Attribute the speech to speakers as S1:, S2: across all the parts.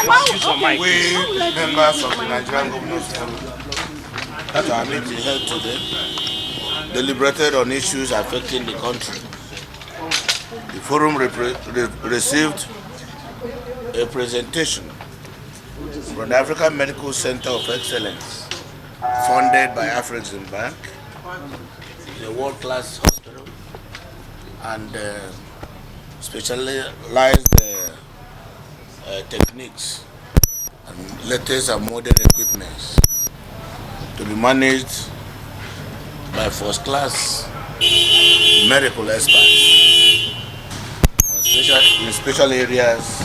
S1: We, members of the Nigerian Governors Forum, that our meeting held today, deliberated on issues affecting the country. The forum received a presentation from the African Medical Center of Excellence, funded by Afrexim Bank, a world-class hospital, and specialized techniques and latest and modern equipments to be managed by first-class medical experts in special areas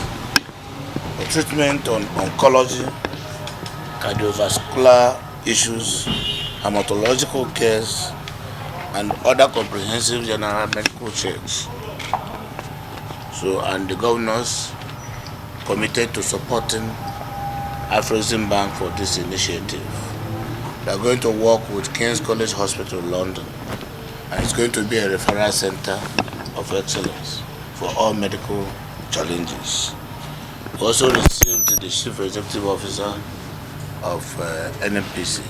S1: of treatment on oncology, cardiovascular issues, hematological cares, and other comprehensive general medical checks. So, and the governors committed to supporting Afrexim Bank for this initiative. They are going to work with King's College Hospital, London, and it's going to be a referral center of excellence for all medical challenges. We also received the Chief Executive Officer of NPC,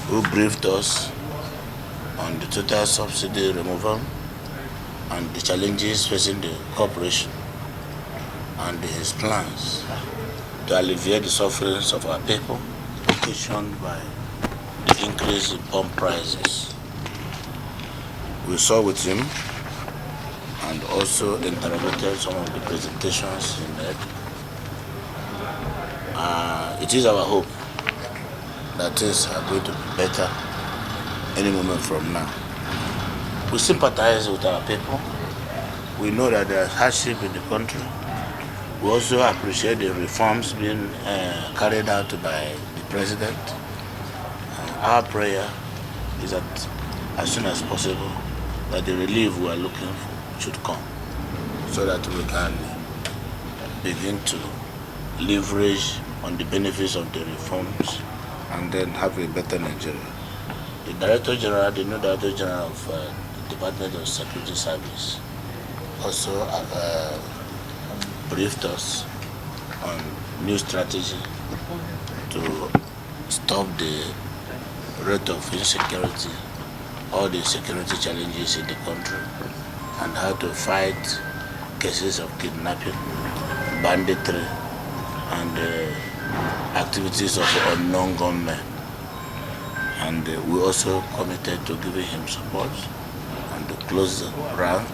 S1: who briefed us on the total subsidy removal and the challenges facing the corporation and his plans to alleviate the sufferings of our people occasioned by the increase in pump prices. We saw with him and also interrogated some of the presentations he made. It is our hope that things are going to be better any moment from now. We sympathize with our people. We know that there is hardship in the country. We also appreciate the reforms being carried out by the president. Our prayer is that as soon as possible, that the relief we are looking for should come, so that we can begin to leverage on the benefits of the reforms and then have a better Nigeria. The Director General, the new Director General of the Department of Security Service, also briefed us on new strategy to stop the rate of insecurity, all the security challenges in the country, and how to fight cases of kidnapping, banditry, and activities of unknown gunmen. And we also committed to giving him support and to close the rank,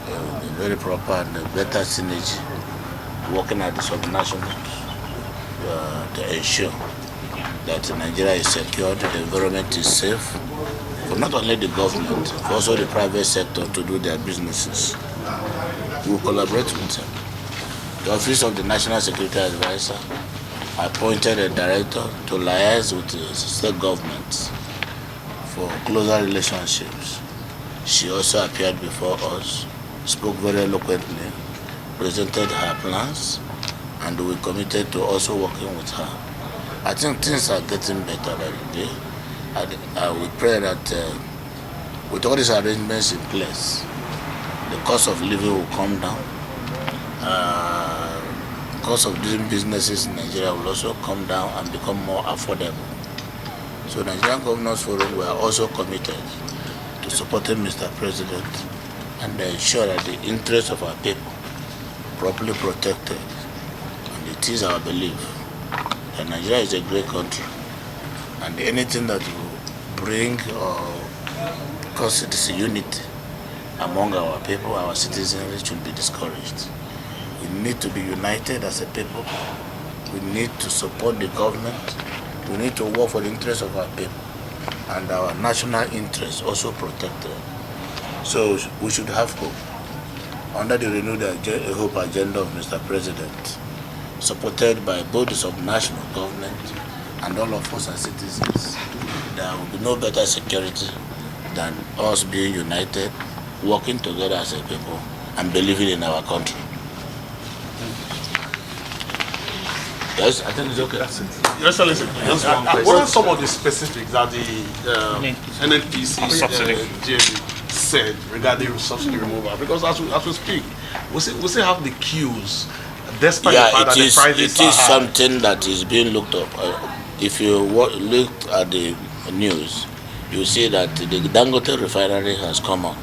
S1: a very proper and better synergy, working at the subnationals to ensure that Nigeria is secured, the environment is safe, for not only the government, but also the private sector to do their businesses. We will collaborate with them. The Office of the National Security Advisor appointed a director to liaise with the state governments for closer relationships. She also appeared before us, spoke very eloquently, presented her plans, and we committed to also working with her. I think things are getting better by the day. We pray that with all these arrangements in place, the cost of living will come down. Cost of doing businesses in Nigeria will also come down and become more affordable. So Nigerian Governors Forum, we are also committed to supporting Mr. President and ensure that the interests of our people are properly protected. And it is our belief that Nigeria is a great country, and anything that will bring or cause disunity among our people, our citizens, should be discouraged. We need to be united as a people. We need to support the government. We need to work for the interests of our people and our national interests also protected. So we should have hope under the renewed hope agenda of Mr. President, supported by both the subnational government and all of us as citizens. There will be no better security than us being united, working together as a people, and believing in our country. Yes, I think it's okay. That's it.
S2: Yes, listen. What are some of the specifics that the NNPC GMB said regarding subsidy removal? Because as we speak, we still have the queues despite the fact that the prices
S1: it is something that is being looked up. If you look at the news, you see that the Dangote refinery has come up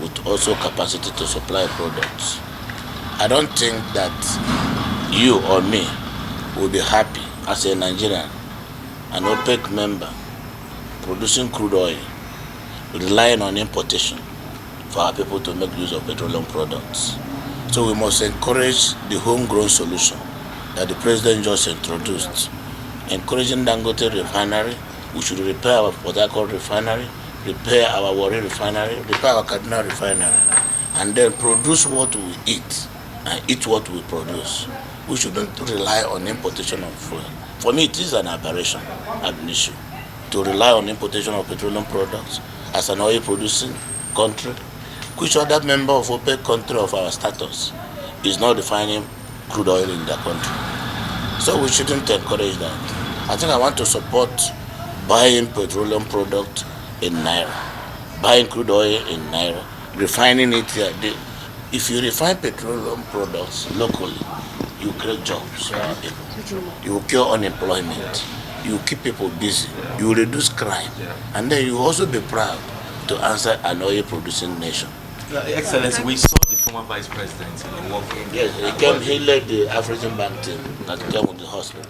S1: with also capacity to supply products. I don't think that you or me will be happy as a Nigerian, an OPEC member, producing crude oil, relying on importation for our people to make use of petroleum products. So we must encourage the homegrown solution that the president just introduced. Encouraging Dangote refinery, we should repair our Port Harcourt refinery, repair our Warri refinery, repair our Kaduna refinery, and then produce what we eat and eat what we produce. We shouldn't rely on importation of fuel. For me, it is an aberration, an issue, to rely on importation of petroleum products as an oil-producing country. Which other member of OPEC country of our status is not refining crude oil in their country? So we shouldn't encourage that. I think I want to support buying petroleum product in Naira, buying crude oil in Naira, refining it here. If you refine petroleum products locally, you create jobs for our people. You will cure unemployment. You will keep people busy. You will reduce crime. And then you will also be proud to answer an oil-producing nation.
S3: Excellency, we saw the former vice president in the work.
S1: Yes, he led the African Bank team that came with the hospital.